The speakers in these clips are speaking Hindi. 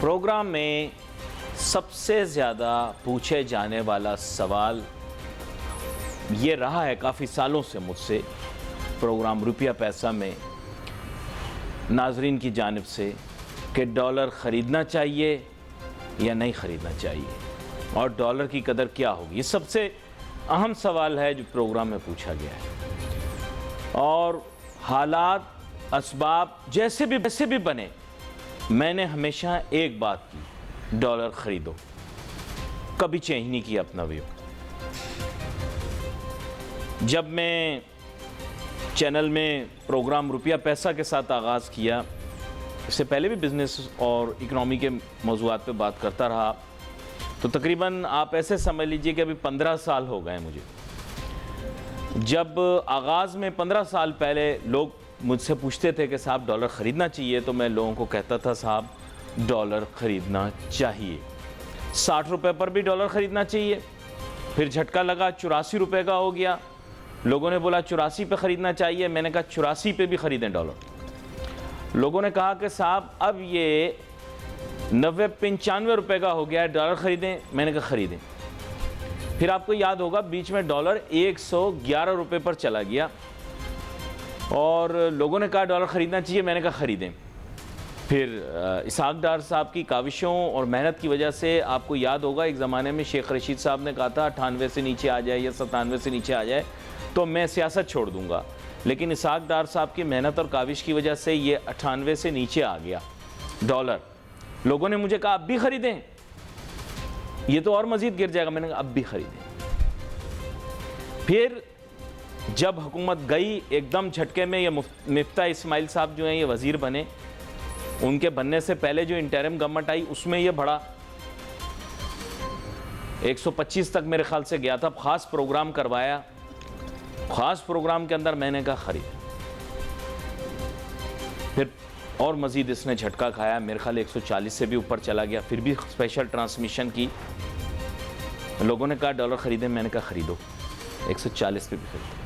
प्रोग्राम में सबसे ज़्यादा पूछे जाने वाला सवाल ये रहा है काफ़ी सालों से मुझसे प्रोग्राम रुपया पैसा में नाजरीन की जानिब से कि डॉलर ख़रीदना चाहिए या नहीं ख़रीदना चाहिए और डॉलर की कदर क्या होगी। ये सबसे अहम सवाल है जो प्रोग्राम में पूछा गया है और हालात असबाब जैसे भी बने, मैंने हमेशा एक बात की, डॉलर ख़रीदो। कभी चेंज नहीं किया अपना व्यू। जब मैं चैनल में प्रोग्राम रुपया पैसा के साथ आगाज़ किया, इससे पहले भी बिज़नेस और इकनॉमी के मौज़ूआत पे बात करता रहा, तो तकरीबन आप ऐसे समझ लीजिए कि अभी 15 साल हो गए मुझे। जब आगाज़ में 15 साल पहले लोग मुझसे पूछते थे कि साहब डॉलर ख़रीदना चाहिए, तो मैं लोगों को कहता था साहब डॉलर ख़रीदना चाहिए। 60 रुपये पर भी डॉलर ख़रीदना चाहिए। फिर झटका लगा 84 रुपये का हो गया। लोगों ने बोला 84 पे ख़रीदना चाहिए। मैंने कहा 84 पे भी ख़रीदें डॉलर। लोगों ने कहा कि साहब अब ये 90-95 रुपये का हो गया है, डॉलर ख़रीदें। मैंने कहा ख़रीदें। फिर आपको याद होगा बीच में डॉलर 111 रुपये पर चला गया और लोगों ने कहा डॉलर ख़रीदना चाहिए। मैंने कहा ख़रीदें। फिर इसहाक डार साहब की काविशों और मेहनत की वजह से आपको याद होगा एक ज़माने में शेख रशीद साहब ने कहा था 98 से नीचे आ जाए या 97 से नीचे आ जाए तो मैं सियासत छोड़ दूंगा। लेकिन इसहाक डार साहब की मेहनत और काविश की वजह से ये 98 से नीचे आ गया डॉलर। लोगों ने मुझे कहा अब भी ख़रीदें, ये तो और मज़ीद गिर जाएगा। मैंने कहा अब भी ख़रीदें। फिर जब हुकूमत गई एकदम झटके में, ये मिफ्ता इस्माइल साहब जो हैं ये वज़ीर बने, उनके बनने से पहले जो इंटरिम गवर्नमेंट आई उसमें ये बढ़ा 125 तक मेरे ख्याल से गया था। ख़ास प्रोग्राम करवाया, ख़ास प्रोग्राम के अंदर मैंने कहा खरीद। फिर और मज़ीद इसने झटका खाया, मेरे ख्याल 140 से भी ऊपर चला गया। फिर भी स्पेशल ट्रांसमिशन की, लोगों ने कहा डॉलर ख़रीदें। मैंने कहा ख़रीदो, 140 पे भी खरीदो।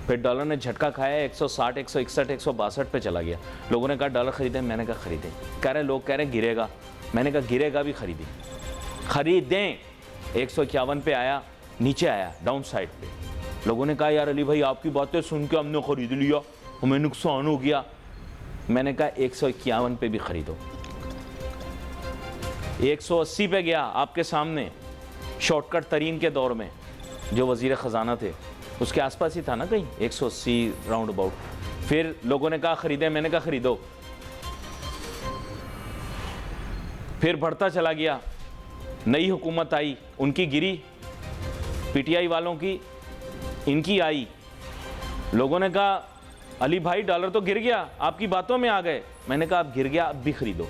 फिर डॉलर ने झटका खाया 160, 161, 162 पे चला गया। लोगों ने कहा डॉलर ख़रीदें। मैंने कहा ख़रीदें। लोग कह रहे हैं गिरेगा। मैंने कहा गिरेगा भी ख़रीदें। 151 पे आया, नीचे आया डाउन साइड पे। लोगों ने कहा यार अली भाई आपकी बातें सुन के हमने ख़रीद लिया, हमें नुकसान हो गया। मैंने कहा 151 पे भी ख़रीदो। 180 पे गया आपके सामने, शॉर्टकट तरीन के दौर में जो वज़ीर ख़जाना थे उसके आसपास ही था ना कहीं, 180 राउंड अबाउट। फिर लोगों ने कहा ख़रीदें। मैंने कहा ख़रीदो। फिर बढ़ता चला गया। नई हुकूमत आई, उनकी गिरी, पीटीआई वालों की, इनकी आई। लोगों ने कहा अली भाई डॉलर तो गिर गया, आपकी बातों में आ गए। मैंने कहा अब गिर गया, अब भी ख़रीदो।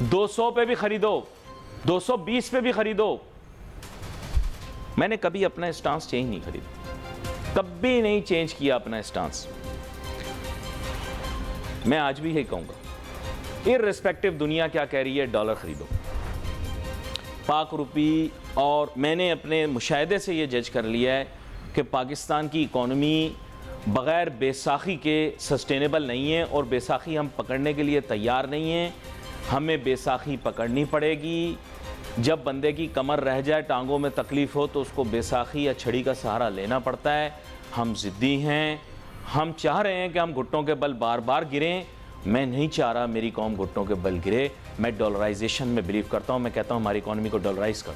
200 पे भी ख़रीदो, 220 पे भी ख़रीदो। मैंने कभी अपना स्टांस चेंज नहीं खरीदा, कभी नहीं चेंज किया अपना स्टांस। मैं आज भी यही कहूँगा, इर्रिस्पेक्टिव दुनिया क्या कह रही है, डॉलर ख़रीदो। पाक रुपी, और मैंने अपने मुशाहिदे से ये जज कर लिया है कि पाकिस्तान की इकॉनमी बग़ैर बैसाखी के सस्टेनेबल नहीं है और बैसाखी हम पकड़ने के लिए तैयार नहीं हैं। हमें बैसाखी पकड़नी पड़ेगी। जब बंदे की कमर रह जाए, टांगों में तकलीफ़ हो, तो उसको बैसाखी या छड़ी का सहारा लेना पड़ता है। हम ज़िद्दी हैं, हम चाह रहे हैं कि हम घुटनों के बल बार बार गिरें। मैं नहीं चाह रहा मेरी कौम घुटनों के बल गिरे। मैं डॉलराइजेशन में बिलीव करता हूँ। मैं कहता हूँ हमारी इकॉनमी को डॉलराइज कर।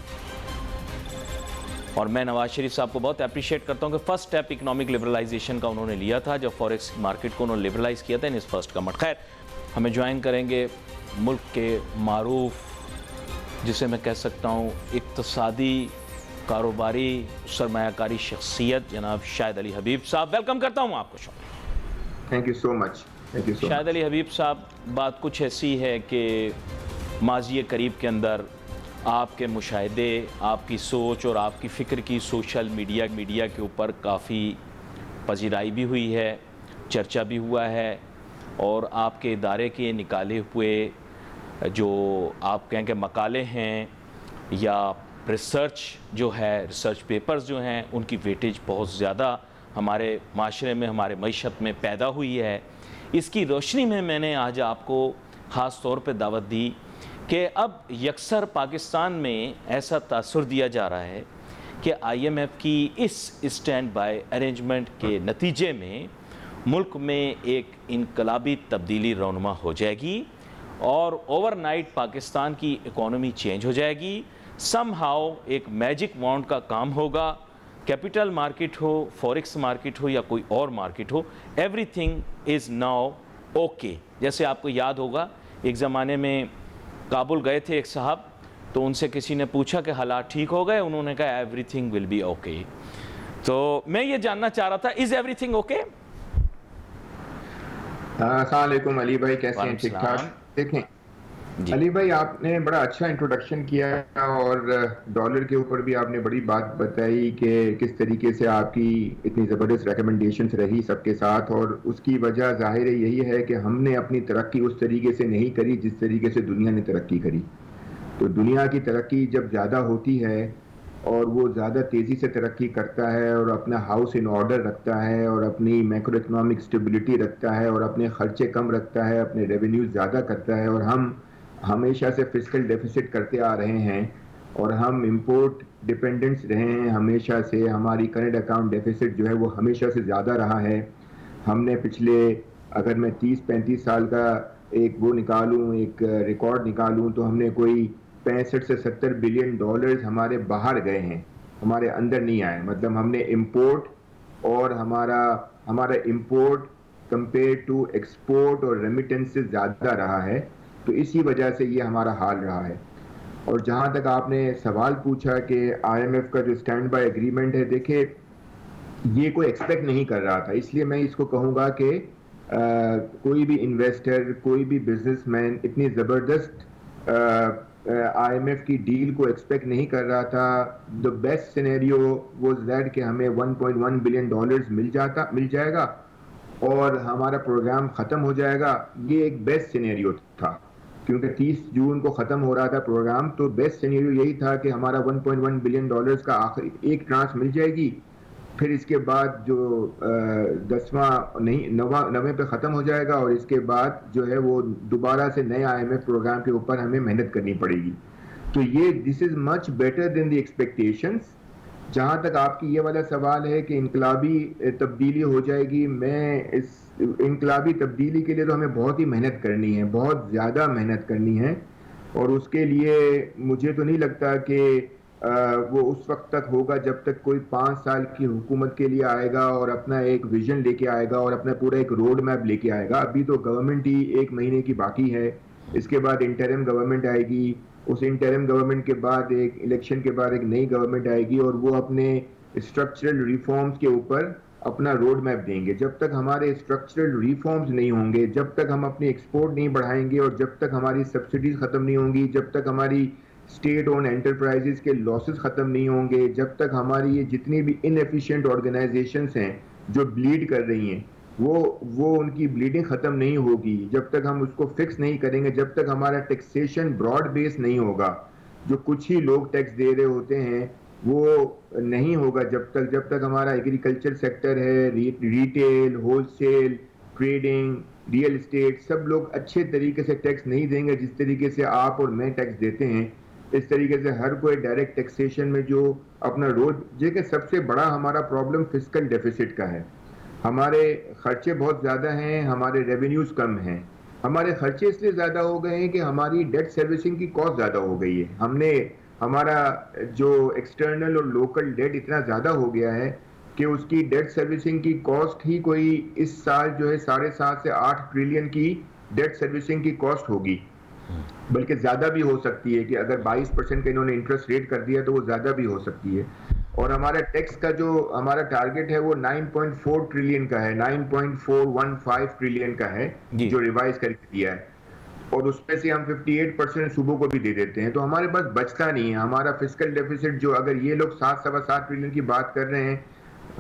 और मैं नवाज़ शरीफ साहब को बहुत अप्रिशिएट करता हूँ कि फ़र्स्ट स्टेप इकनॉमिक लिबरलाइजेशन का उन्होंने लिया था, जब फॉरेक्स मार्केट को उन्होंने लिबरलाइज़ किया था इन इस फर्स्ट कमट। खैर, हमें ज्वाइन करेंगे मुल्क के मारूफ, जिसे मैं कह सकता हूँ इक़्तिसादी, कारोबारी, सरमायाकारी शख्सियत, जनाब शाहिद अली हबीब साहब। वेलकम करता हूँ आपको show. Thank you so much. Shahid Ali Habib sahab, बात कुछ ऐसी है कि माज़ी करीब के अंदर आपके मुशाहिदे, आपकी सोच और आपकी फ़िक्र की सोशल मीडिया के ऊपर काफ़ी पजीराई भी हुई है, चर्चा भी हुआ है, और आपके इदारे के निकाले हुए जो आप कहें कि मकाले हैं या रिसर्च जो है, रिसर्च पेपर्स जो हैं, उनकी वेटेज बहुत ज़्यादा हमारे माशरे में, हमारे मईशत में पैदा हुई है। इसकी रोशनी में मैंने आज आपको ख़ास तौर पे दावत दी कि अब यकसर पाकिस्तान में ऐसा तासुर दिया जा रहा है कि IMF की इस स्टैंड बाय अरेंजमेंट के नतीजे में मुल्क में एक इनकलाबी तब्दीली रौनमा हो जाएगी और ओवरनाइट पाकिस्तान की इकॉनमी चेंज हो जाएगी। समहाउ एक मैजिक वॉन्ड का काम होगा, कैपिटल मार्केट हो, फॉरेक्स मार्केट हो या कोई और मार्केट हो, एवरीथिंग इज़ नाउ ओके। जैसे आपको याद होगा एक ज़माने में काबुल गए थे एक साहब, तो उनसे किसी ने पूछा कि हालात ठीक हो गए, उन्होंने कहा एवरीथिंग विल बी ओके। तो मैं ये जानना चाह रहा था, इज़ एवरीथिंग ओके? अस्सलाम वालेकुम अली भाई, कैसे हैं? ठीक ठाक? देखें अली भाई, आपने बड़ा अच्छा इंट्रोडक्शन किया और डॉलर के ऊपर भी आपने बड़ी बात बताई कि किस तरीके से आपकी इतनी ज़बरदस्त रिकमेंडेशंस रही सबके साथ, और उसकी वजह ज़ाहिर यही है कि हमने अपनी तरक्की उस तरीके से नहीं करी जिस तरीके से दुनिया ने तरक्की करी। तो दुनिया की तरक्की जब ज़्यादा होती है और वो ज़्यादा तेज़ी से तरक्की करता है और अपना हाउस इन ऑर्डर रखता है और अपनी मैक्रो इकनॉमिक स्टेबिलिटी रखता है और अपने खर्चे कम रखता है, अपने रेवेन्यूज ज़्यादा करता है, और हम हमेशा से फिस्कल डेफिसिट करते आ रहे हैं और हम इंपोर्ट डिपेंडेंट्स रहे हैं हमेशा से। हमारी करंट अकाउंट डेफिसिट जो है वो हमेशा से ज़्यादा रहा है। हमने पिछले, अगर मैं 30-35 साल का एक वो निकालूं, एक रिकॉर्ड निकालूं, तो हमने कोई 65 से 70 बिलियन डॉलर्स हमारे बाहर गए हैं, हमारे अंदर नहीं आए। मतलब हमने इंपोर्ट और हमारा इंपोर्ट कंपेयर टू एक्सपोर्ट और रेमिटेंस से ज़्यादा रहा है। तो इसी वजह से ये हमारा हाल रहा है। और जहाँ तक आपने सवाल पूछा कि IMF का जो स्टैंड बाय एग्रीमेंट है, देखिए ये कोई एक्सपेक्ट नहीं कर रहा था, इसलिए मैं इसको कहूँगा कि कोई भी इन्वेस्टर, कोई भी बिजनेसमैन इतनी ज़बरदस्त IMF की डील को एक्सपेक्ट नहीं कर रहा था। The best scenario was that कि हमें 1.1 बिलियन डॉलर्स मिल जाएगा और हमारा प्रोग्राम ख़त्म हो जाएगा। ये एक बेस्ट सिनेरियो था, क्योंकि 30 जून को ख़त्म हो रहा था प्रोग्राम। तो बेस्ट सिनेरियो यही था कि हमारा 1.1 बिलियन डॉलर्स का आखिरी एक ट्रांच मिल जाएगी, फिर इसके बाद जो 9वें पे ख़त्म हो जाएगा, और इसके बाद जो है वो दोबारा से नए IMF प्रोग्राम के ऊपर हमें मेहनत करनी पड़ेगी। तो ये this is much better than the expectations. जहाँ तक आपकी ये वाला सवाल है कि इनकलाबी तब्दीली हो जाएगी, मैं इस इनकलाबी तब्दीली के लिए तो हमें बहुत ही मेहनत करनी है, बहुत ज़्यादा मेहनत करनी है, और उसके लिए मुझे तो नहीं लगता कि वो उस वक्त तक होगा जब तक कोई 5 साल की हुकूमत के लिए आएगा और अपना एक विजन लेके आएगा और अपना पूरा एक रोड मैप लेके आएगा। अभी तो गवर्नमेंट ही 1 महीने की बाकी है, इसके बाद इंटरिम गवर्नमेंट आएगी, उस इंटरिम गवर्नमेंट के बाद एक इलेक्शन के बाद एक नई गवर्नमेंट आएगी और वो अपने स्ट्रक्चरल रिफॉर्म्स के ऊपर अपना रोड मैप देंगे। जब तक हमारे स्ट्रक्चरल रिफॉर्म्स नहीं होंगे, जब तक हम अपनी एक्सपोर्ट नहीं बढ़ाएंगे और जब तक हमारी सब्सिडीज ख़त्म नहीं होंगी, जब तक हमारी स्टेट ओन एंटरप्राइजेस के लॉसेस ख़त्म नहीं होंगे, जब तक हमारी ये जितनी भी इनएफिशिएंट ऑर्गेनाइजेशंस हैं जो ब्लीड कर रही हैं, वो उनकी ब्लीडिंग ख़त्म नहीं होगी, जब तक हम उसको फिक्स नहीं करेंगे, जब तक हमारा टैक्सेशन ब्रॉड बेस नहीं होगा, जो कुछ ही लोग टैक्स दे रहे होते हैं वो नहीं होगा, जब तक हमारा एग्रीकल्चर सेक्टर है, retail, wholesale, trading, real estate, सब लोग अच्छे तरीके से टैक्स नहीं देंगे जिस तरीके से आप और मैं टैक्स देते हैं। इस तरीके से हर कोई डायरेक्ट टैक्सेशन में जो अपना रोज, जैसे सबसे बड़ा हमारा प्रॉब्लम फिस्कल डेफिसिट का है। हमारे खर्चे बहुत ज़्यादा हैं, हमारे रेवेन्यूज़ कम हैं। हमारे खर्चे इसलिए ज़्यादा हो गए हैं कि हमारी डेट सर्विसिंग की कॉस्ट ज़्यादा हो गई है। हमारा जो एक्सटर्नल और लोकल डेट इतना ज़्यादा हो गया है कि उसकी डेट सर्विसिंग की कॉस्ट ही कोई इस साल जो है 7.5 से 8 ट्रिलियन की डेट सर्विसिंग की कॉस्ट होगी, बल्कि ज़्यादा भी हो सकती है कि अगर 22% का इन्होंने इंटरेस्ट रेट कर दिया तो वो ज़्यादा भी हो सकती है। और हमारा टैक्स का जो हमारा टारगेट है वो 9.4 ट्रिलियन का है, 9.415 ट्रिलियन का है जो रिवाइज करके दिया है, और उसमें से हम 58% सूबों को भी दे देते हैं। तो हमारे पास बचता नहीं है। हमारा फिस्कल डेफिसिट जो, अगर ये लोग 7-7.25 ट्रिलियन की बात कर रहे हैं,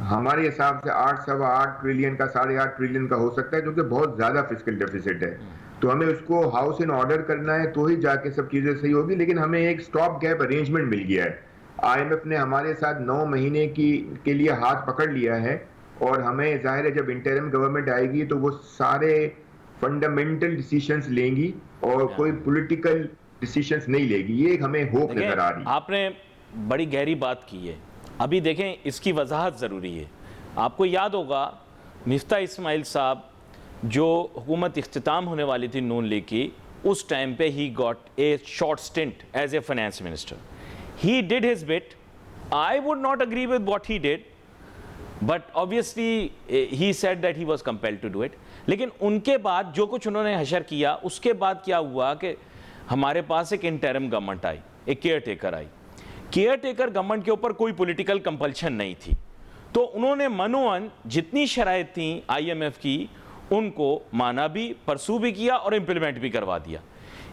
हमारे हिसाब से 8-8.25 ट्रिलियन का, 8.5 ट्रिलियन का हो सकता है, क्योंकि बहुत ज़्यादा फिस्कल डेफिसिट है। तो हमें उसको हाउस इन ऑर्डर करना है, तो ही जाके सब चीज़ें सही होगी। लेकिन हमें एक स्टॉप गैप अरेंजमेंट मिल गया है। IMF ने हमारे साथ 9 महीने के लिए हाथ पकड़ लिया है, और हमें जाहिर है जब इंटरिम गवर्नमेंट आएगी तो वो सारे फंडामेंटल डिसीजंस लेंगी और कोई पॉलिटिकल डिसीजंस नहीं लेगी। ये हमें होप नजर आ रही है। आपने बड़ी गहरी बात की है। अभी देखें, इसकी वजाहत ज़रूरी है। आपको याद होगा मिफ्ता इस्माइल साहब जो हुकूमत इख्तिताम होने वाली थी नून लीग की, उस टाइम पे ही got a short stint as a finance minister. He did his bit. I would not agree with what he did, but obviously he said that he was compelled to do it. लेकिन उनके बाद जो कुछ उन्होंने हशर किया, उसके बाद क्या हुआ कि हमारे पास एक इंटरिम गवर्नमेंट आई, एक केयर टेकर आई। केयर टेकर गवर्नमेंट के ऊपर कोई पॉलिटिकल कंपल्शन नहीं थी, तो उन्होंने मनोअन जितनी शराइत थी IMF की, उनको माना भी, परसू भी किया और इम्प्लीमेंट भी करवा दिया।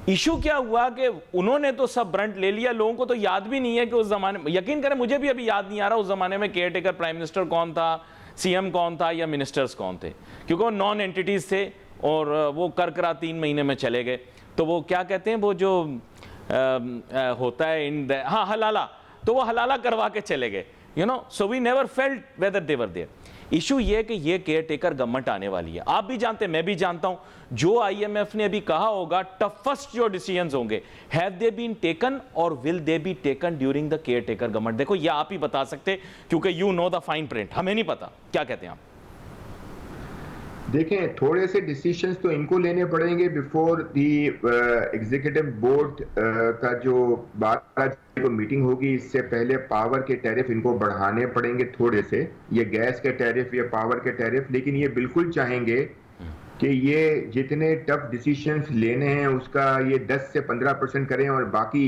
इशू क्या हुआ कि उन्होंने तो सब ब्रंट ले लिया। लोगों को तो याद भी नहीं है कि उस जमाने में, यकीन करें मुझे भी अभी याद नहीं आ रहा उस जमाने में केयर टेकर प्राइम मिनिस्टर कौन था, CM कौन था या मिनिस्टर्स कौन थे, क्योंकि वो नॉन एंटिटीज थे और वो कर 3 महीने में चले गए। तो वो क्या कहते हैं, वो जो होता है इन हाँ हलाला, तो वो हलाला करवा के चले गए, you know. So we never felt whether they were there. Issue ये कि ये केयर टेकर गवर्नमेंट आने वाली है। आप भी जानते हैं, मैं भी जानता हूं, जो IMF ने अभी कहा होगा टफेस्ट जो डिसीजंस होंगे, हैव दे बीन टेकन और will they be taken during the care taker government? देखो ये आप ही बता सकते, क्योंकि you know the fine print, हमें नहीं पता। क्या कहते हैं आप? देखें, थोड़े से डिसीजंस तो इनको लेने पड़ेंगे बिफोर दी एग्जीक्यूटिव बोर्ड का जो 12 को मीटिंग होगी, इससे पहले पावर के टैरिफ इनको बढ़ाने पड़ेंगे थोड़े से, ये गैस के टैरिफ, ये पावर के टैरिफ। लेकिन ये बिल्कुल चाहेंगे कि ये जितने टफ डिसीजंस लेने हैं उसका ये 10 से 15% करें और बाकी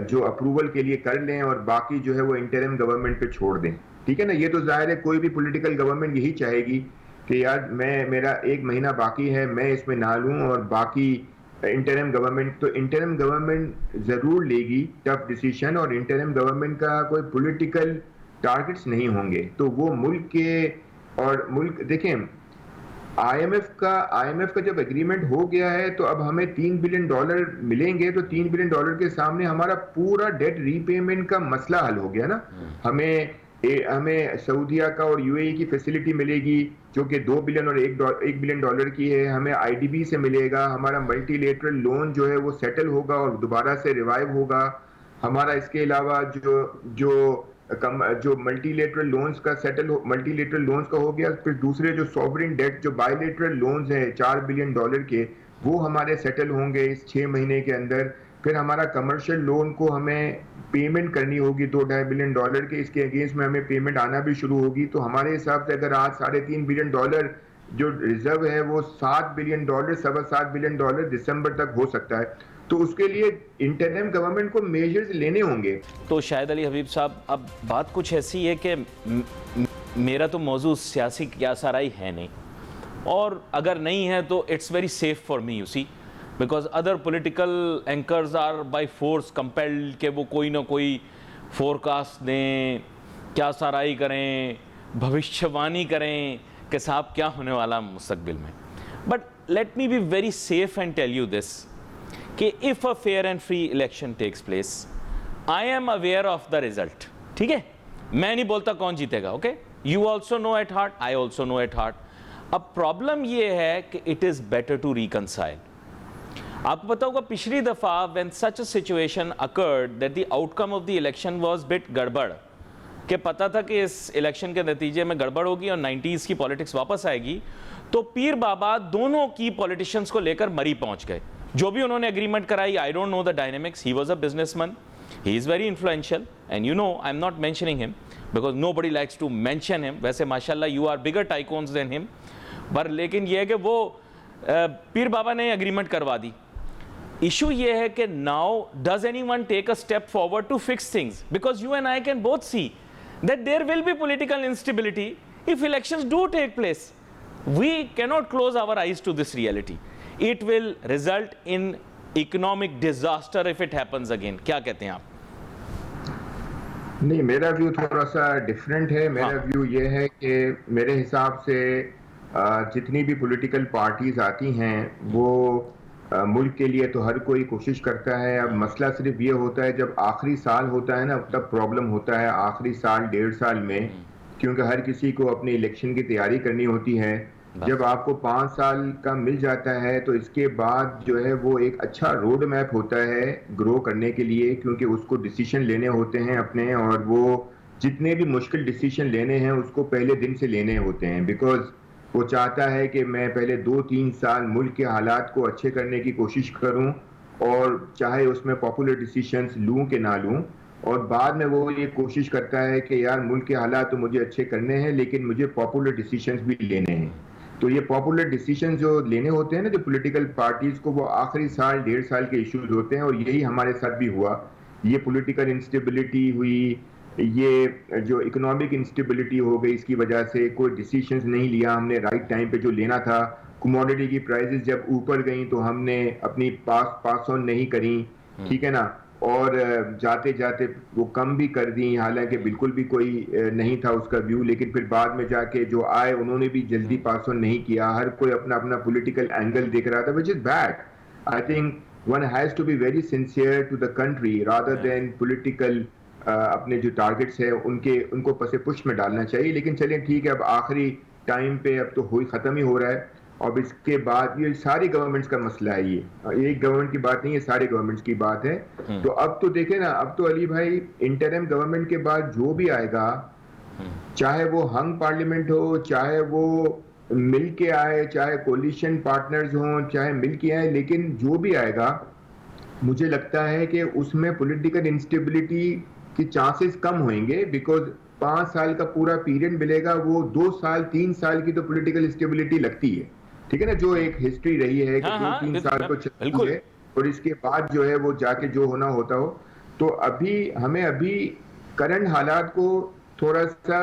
जो अप्रूवल के लिए कर लें और बाकी जो है वो इंटरिम गवर्नमेंट पे छोड़ दें। ठीक है ना? ये तो जाहिर है कोई भी पॉलिटिकल गवर्नमेंट यही चाहेगी कि यार मेरा 1 महीना बाकी है, मैं इसमें ना लूं और बाकी इंटरिम गवर्नमेंट, तो इंटरिम गवर्नमेंट जरूर लेगी टफ डिसीजन और इंटरिम गवर्नमेंट का कोई पॉलिटिकल टारगेट्स नहीं होंगे। तो वो मुल्क के और मुल्क देखें, IMF का जब एग्रीमेंट हो गया है तो अब हमें $3 बिलियन मिलेंगे, तो $3 बिलियन के सामने हमारा पूरा डेट रीपेमेंट का मसला हल हो गया ना। हमें सऊदीया का और UAE की फैसिलिटी मिलेगी जो कि $2 बिलियन और $1 बिलियन की है। हमें IDB से मिलेगा, हमारा मल्टीलेटरल लोन जो है वो सेटल होगा और दोबारा से रिवाइव होगा हमारा। इसके अलावा जो मल्टीलेटरल लोन्स का मल्टीलेटरल लोन्स का हो गया, फिर दूसरे जो सॉवरेन डेट जो बायलेटरल लोन्स हैं $4 बिलियन के, वो हमारे सेटल होंगे इस 6 महीने के अंदर। फिर हमारा कमर्शियल लोन को हमें पेमेंट करनी होगी $2.5 बिलियन के, इसके अगेंस्ट में हमें पेमेंट आना भी शुरू होगी। तो हमारे हिसाब से अगर आज $3.5 बिलियन जो रिजर्व है वो $7 बिलियन, $7.5 बिलियन दिसंबर तक हो सकता है। तो उसके लिए इंटरिम गवर्नमेंट को मेजर्स लेने होंगे। तो शाहिद अली हबीब साहब, अब बात कुछ ऐसी है कि मेरा तो मौजूद सियासी क्यासाराई है नहीं, और अगर नहीं है तो it's very safe for me, you see, because other political anchors are by force compelled कि वो कोई ना कोई फोरकास्ट दें, क्यासाराई करें, भविष्यवाणी करें कि साहब क्या होने वाला मुस्तकबिल में। But let me be very safe and tell you this कि if a fair and free election takes place, I am aware of the result. ठीक है, मैं नहीं बोलता कौन जीतेगा, okay? You also know at heart, I also know at heart. अब प्रॉब्लम यह है कि it is better to reconcile. आपको पता होगा पिछली दफा when such a situation occurred that the outcome of the election was bit गड़बड़, कि पता था कि इस इलेक्शन के नतीजे में गड़बड़ होगी और 90s की पॉलिटिक्स वापस आएगी, तो पीर बाबा दोनों की पॉलिटिशियंस को लेकर मरी पहुंच गए। जो भी उन्होंने एग्रीमेंट कराई, I don't know the dynamics, he was a businessman, he is very influential, and you know I am not mentioning him because nobody likes to mention him. वैसे माशाल्लाह you are bigger tycoons than him, पर लेकिन ये है कि वो पीर बाबा ने एग्रीमेंट करवा दी। इशू ये है कि now does anyone take a step forward to fix things, because you and I can both see that there will be political instability if elections do take place. We cannot close our eyes to this reality. It will result in economic disaster if it happens again. क्या कहते हैं आप? नहीं, मेरा व्यू थोड़ा सा डिफरेंट है। मेरा व्यू ये है कि मेरे हिसाब से जितनी भी पॉलिटिकल पार्टीज आती हैं वो मुल्क के लिए तो हर कोई कोशिश करता है। अब मसला सिर्फ ये होता है जब आखिरी साल होता है ना, तब प्रॉब्लम होता है आखिरी साल 1.5 साल में, क्योंकि हर किसी को अपनी इलेक्शन की तैयारी करनी होती है। जब आपको 5 साल का मिल जाता है तो इसके बाद जो है वो एक अच्छा रोड मैप होता है ग्रो करने के लिए, क्योंकि उसको डिसीजन लेने होते हैं अपने, और वो जितने भी मुश्किल डिसीजन लेने हैं उसको पहले दिन से लेने होते हैं, बिकॉज वो चाहता है कि मैं पहले 2-3 साल मुल्क के हालात को अच्छे करने की कोशिश करूं, और चाहे उसमें पॉपुलर डिसीजंस लूं कि ना लूं, और बाद में वो ये कोशिश करता है कि यार मुल्क के हालात तो मुझे अच्छे करने हैं लेकिन मुझे पॉपुलर डिसीजंस भी लेने हैं। तो ये पॉपुलर डिसीजन जो लेने होते हैं ना, जो पॉलिटिकल पार्टीज को, वो आखिरी साल 1.5 साल के इश्यूज होते हैं, और यही हमारे साथ भी हुआ। ये पॉलिटिकल इंस्टेबिलिटी हुई, ये जो इकोनॉमिक इंस्टेबिलिटी हो गई, इसकी वजह से कोई डिसीजंस नहीं लिया हमने राइट टाइम पे जो लेना था। कमोडिटी की प्राइसेस जब ऊपर गई तो हमने अपनी पास ऑन नहीं करी, ठीक है ना, और जाते जाते वो कम भी कर दी, हालांकि बिल्कुल भी कोई नहीं था उसका व्यू, लेकिन फिर बाद में जाके जो आए उन्होंने भी जल्दी पास ऑन नहीं किया। हर कोई अपना अपना पॉलिटिकल एंगल देख रहा था, which is bad. I think one has to be very sincere to the country rather than political अपने जो टारगेट्स है उनको पसे पुश में डालना चाहिए। लेकिन चलिए ठीक है, अब आखिरी टाइम पे अब तो खत्म ही हो रहा है। अब इसके बाद ये सारी गवर्नमेंट्स का मसला है, ये एक गवर्नमेंट की बात नहीं है, सारे गवर्नमेंट्स की बात है। तो अब तो देखे ना, अब तो अली भाई इंटरिम गवर्नमेंट के बाद जो भी आएगा, चाहे वो हंग पार्लियामेंट हो, चाहे वो मिल के आए, चाहे कोलिशन पार्टनर्स हों, चाहे मिल के आए, लेकिन जो भी आएगा मुझे लगता है कि उसमें पॉलिटिकल इंस्टेबिलिटी के चांसेस कम होंगे, बिकॉज 5 साल का पूरा पीरियड मिलेगा, वो 2 साल 3 साल की तो पॉलिटिकल स्टेबिलिटी लगती है, ठीक है ना, जो एक हिस्ट्री रही है कि 2-3 साल तो चलती है, और इसके बाद जो है वो जाके जो होना होता हो। तो हमें अभी करंट हालात को थोड़ा सा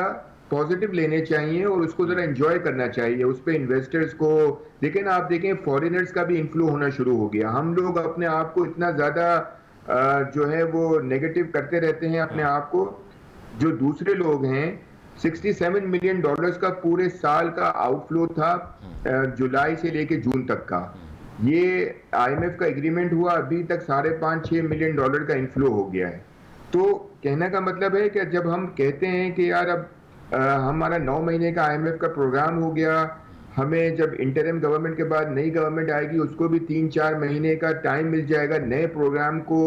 पॉजिटिव लेने चाहिए और उसको जरा एंजॉय करना चाहिए। उस पर इन्वेस्टर्स को देखें ना, आप देखें फॉरेनर्स का भी इन्फ्लो होना शुरू हो गया। हम लोग अपने आप को इतना ज्यादा जो है वो नेगेटिव करते रहते हैं अपने आप को। जो दूसरे लोग हैं, $67 मिलियन का पूरे साल का आउटफ्लो था जुलाई से लेके जून तक का। ये IMF का एग्रीमेंट हुआ, अभी तक $5.5-6 मिलियन का इन्फ्लो हो गया है। तो कहने का मतलब है कि जब हम कहते हैं कि यार अब हमारा 9 महीने का IMF का प्रोग्राम हो गया, हमें जब इंटरिम गवर्नमेंट के बाद नई गवर्नमेंट आएगी उसको भी 3-4 महीने का टाइम मिल जाएगा नए प्रोग्राम को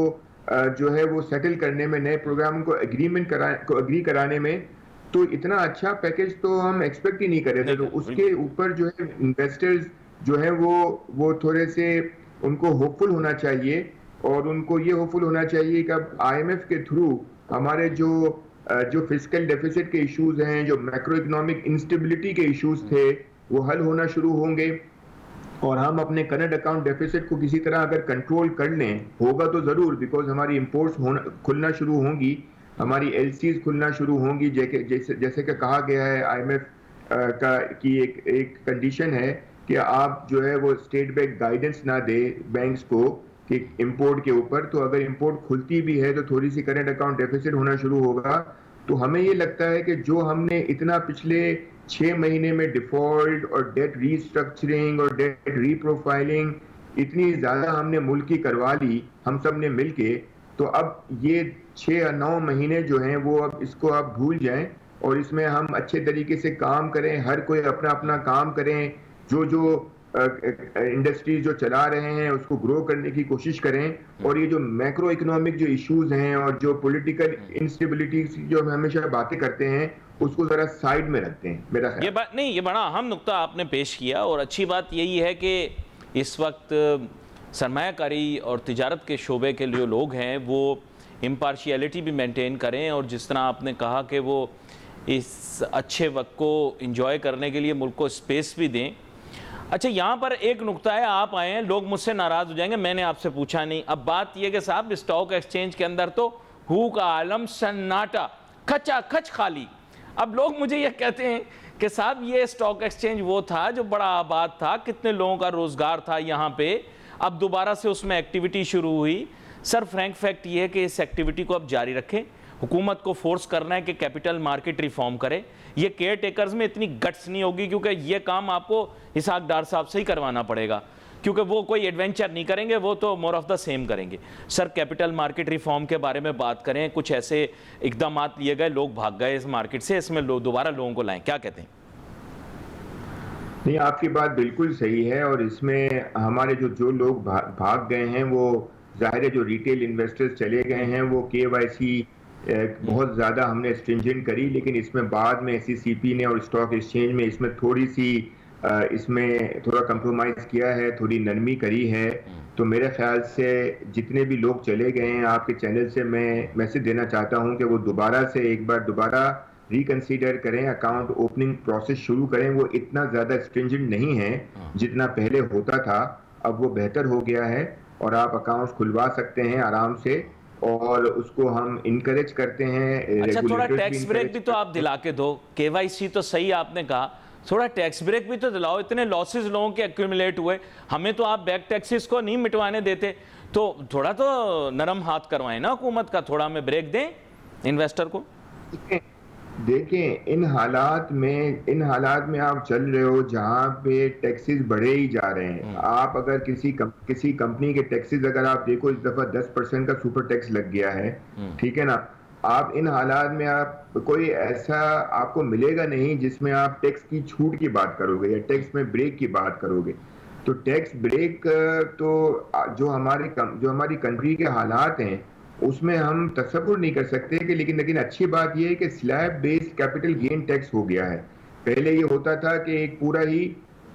जो है वो सेटल करने में, नए प्रोग्राम को एग्री कराने में। तो इतना अच्छा पैकेज तो हम एक्सपेक्ट ही नहीं कर रहे थे। तो उसके ऊपर जो है इन्वेस्टर्स जो है वो थोड़े से उनको होपफुल होना चाहिए, और उनको ये होपफुल होना चाहिए कि अब IMF के थ्रू हमारे जो फिस्कल डेफिसिट के इश्यूज हैं, जो मैक्रो इकोनॉमिक इंस्टेबिलिटी के इश्यूज थे, वो हल होना शुरू होंगे, और हम अपने करंट अकाउंट डेफिसिट को किसी तरह अगर कंट्रोल कर लें, होगा तो जरूर, बिकॉज हमारी इंपोर्ट्स खुलना शुरू होंगी, हमारी LCs खुलना शुरू होंगी, जैसे कि कहा गया है IMF की एक कंडीशन है कि आप जो है वो स्टेट बैंक गाइडेंस ना दे बैंक्स को कि इंपोर्ट के ऊपर। तो अगर इंपोर्ट खुलती भी है तो थोड़ी सी करंट अकाउंट डेफिसिट होना शुरू होगा। तो हमें ये लगता है कि जो हमने इतना पिछले 6 महीने में डिफॉल्ट और डेट रीस्ट्रक्चरिंग और डेट रीप्रोफाइलिंग इतनी ज्यादा हमने मुल्क की करवा ली हम सब ने मिलके, तो अब ये 6 या 9 महीने जो हैं वो अब इसको आप भूल जाएं, और इसमें हम अच्छे तरीके से काम करें, हर कोई अपना अपना काम करें, जो इंडस्ट्री जो चला रहे हैं उसको ग्रो करने की कोशिश करें, और ये जो मैक्रो इकोनॉमिक जो इश्यूज हैं और जो पॉलिटिकल इंस्टेबिलिटी जो हम हमेशा बातें करते हैं उसको जरा साइड में रखते हैं। मेरा ख्याल ये बात नहीं, ये बड़ा अहम नुक्ता आपने पेश किया, और अच्छी बात यही है कि इस वक्त सरमायाकारी और तिजारत के शोबे के जो लोग हैं वो इम्पार्शियलिटी भी मेंटेन करें, और जिस तरह आपने कहा कि वो इस अच्छे वक्त को एंजॉय करने के लिए मुल्क को स्पेस भी दें। अच्छा, यहाँ पर एक नुक्ता है, आप आए हैं, लोग मुझसे नाराज़ हो जाएंगे, मैंने आपसे पूछा नहीं। अब बात यह कि साहब स्टॉक एक्सचेंज के अंदर तो हु का आलम सन्नाटा, खचा खच खाली। अब लोग मुझे ये कहते हैं कि साहब ये स्टॉक एक्सचेंज वो था जो बड़ा आबाद था, कितने लोगों का रोज़गार था यहाँ पे, अब दोबारा से उसमें एक्टिविटी शुरू हुई। सर फ्रैंक फैक्ट ये है कि इस एक्टिविटी को अब जारी रखें, हुकूमत को फोर्स करना है कि कैपिटल मार्केट रिफॉर्म करे। ये केयर टेकर्स में इतनी गट्स नहीं होगी, क्योंकि ये काम आपको इसहाक डार साहब से ही करवाना पड़ेगा, क्योंकि वो कोई एडवेंचर नहीं करेंगे, वो तो मोर ऑफ द सेम करेंगे। सर कैपिटल मार्केट रिफॉर्म के बारे में बात करें, कुछ ऐसे इकदाम लिए गए, लोग भाग गए इस मार्केट से, इसमें दोबारा लोगों को लाएं, क्या कहते हैं? नहीं, आपकी बात बिल्कुल सही है और इसमें हमारे जो लोग भाग गए हैं, वो ज़ाहिर है जो रिटेल इन्वेस्टर्स चले गए हैं, वो केवाईसी बहुत ज़्यादा हमने स्ट्रिंजेंट करी, लेकिन इसमें बाद में एसईसीपी ने और स्टॉक एक्सचेंज में इसमें थोड़ी-सी इसमें थोड़ा कंप्रोमाइज़ किया है, थोड़ी नरमी करी है। तो मेरे ख़्याल से जितने भी लोग चले गए हैं, आपके चैनल से मैं मैसेज देना चाहता हूँ कि वो दोबारा से एक बार दोबारा रिकंसीडर करें, अकाउंट ओपनिंग प्रोसेस शुरू करें। वो इतना ज़्यादा स्ट्रिंजेंट नहीं है जितना पहले होता था, अब वो बेहतर हो गया है और आप अकाउंट्स खुलवा सकते हैं आराम से और उसको हम इनकरेज करते हैं। अच्छा, थोड़ा रेगुलेटर्स टैक्स ब्रेक भी तो आप दिला के दो। केवाईसी तो सही आपने कहा, थोड़ा टैक्स ब्रेक भी तो दिलाओ। इतने लॉसेस लोगों के एक्यूमुलेट हुए, हमें तो आप बैक टैक्सेस को नहीं मिटवाने देते, तो थोड़ा तो नरम हाथ करवाएं ना हुकूमत का, थोड़ा हमें ब्रेक दें इन्वेस्टर को। देखें, इन हालात में आप चल रहे हो जहां पे टैक्सेस बढ़े ही जा रहे हैं। आप अगर किसी कंपनी के टैक्सेस अगर आप देखो, इस दफा 10% का सुपर टैक्स लग गया है, ठीक है ना। आप इन हालात में आप कोई ऐसा आपको मिलेगा नहीं जिसमें आप टैक्स की छूट की बात करोगे या टैक्स में ब्रेक की बात करोगे। तो टैक्स ब्रेक तो जो हमारी कंट्री के हालात हैं उसमें हम तसव्वुर नहीं कर सकते कि लेकिन अच्छी बात यह है कि slab based capital gain tax हो गया है। पहले ये होता था कि एक पूरा ही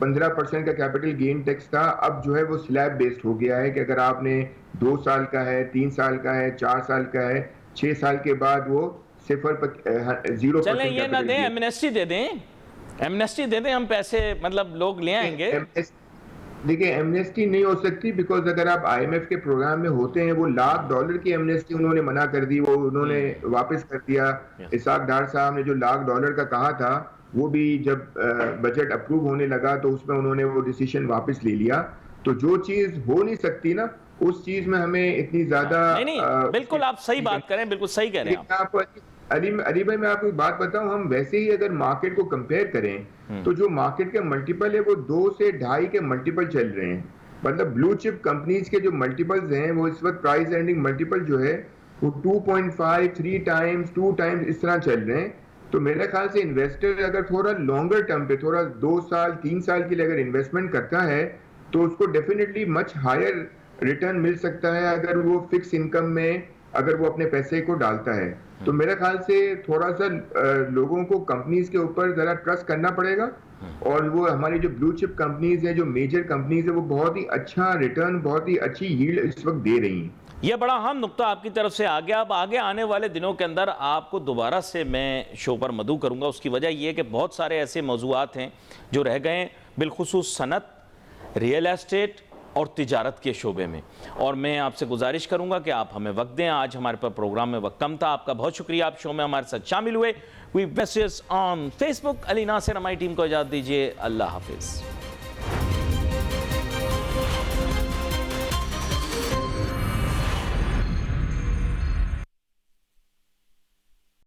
15% का कैपिटल गेन टैक्स था, अब जो है वो स्लैब बेस्ड हो गया है कि अगर आपने 2 साल का है, 3 साल का है, 4 साल का है, 6 साल के बाद वो 0% चलें ये ना दें, एमनेस्टी दे दें, एमनेस्टी दे दें, हम पैसे मतलब लोग ले आएंगे। देखिए, एमनेस्टी नहीं हो सकती बिकॉज अगर आप आईएमएफ के प्रोग्राम में होते हैं, वो $1,00,000 की एमनेस्टी उन्होंने मना कर दी, वो उन्होंने वापस कर दिया। इसाक डार साहब ने जो $1,00,000 का कहा था, वो भी जब बजट अप्रूव होने लगा तो उसमें उन्होंने वो डिसीजन वापस ले लिया। तो जो चीज हो नहीं सकती ना, उस चीज में हमें इतनी ज्यादा नहीं, बिल्कुल आप सही बात करें, बिल्कुल सही कह रहे हैं आप। अली भाई, मैं आपको एक बात बताऊं, हम वैसे ही अगर मार्केट को कंपेयर करें तो जो मार्केट के मल्टीपल है वो 2 से 2.5 के मल्टीपल चल रहे हैं। मतलब ब्लू चिप कंपनीज के जो मल्टीपल्स हैं वो इस वक्त प्राइस एंडिंग मल्टीपल जो है वो 2.5, 3 टाइम्स, 2 टाइम्स इस तरह चल रहे हैं। तो मेरे ख्याल से इन्वेस्टर अगर थोड़ा लॉन्गर टर्म पे, थोड़ा 2 साल 3 साल के लिए अगर इन्वेस्टमेंट करता है तो उसको डेफिनेटली मच हायर रिटर्न मिल सकता है अगर वो फिक्स इनकम में अगर वो अपने पैसे को डालता है। तो मेरे ख्याल से थोड़ा सा लोगों को कंपनीज के ऊपर जरा ट्रस्ट करना पड़ेगा और वो हमारी जो ब्लू चिप कंपनीज है, जो मेजर कंपनीज है, वो बहुत ही अच्छा रिटर्न, बहुत ही अच्छी यील्ड इस वक्त दे रही हैं। यह बड़ा अहम नुक्ता आपकी तरफ से आ गया। अब आगे आने वाले दिनों के अंदर आपको दोबारा से मैं शो पर मदऊ करूंगा। उसकी वजह यह है कि बहुत सारे ऐसे मौज़ूआत हैं जो रह गए, बिलखुसूस सनत, रियल एस्टेट और तिजारत के शोबे में, और मैं आपसे गुजारिश करूंगा कि आप हमें वक्त दें। आज हमारे पास प्रोग्राम में वक्त कम था, आपका बहुत शुक्रिया, आप शो में हमारे साथ शामिल हुए। We best on Facebook. Ali Nasir, हमारी टीम को इजाज़त दीजिए। अल्लाह हाफिज़।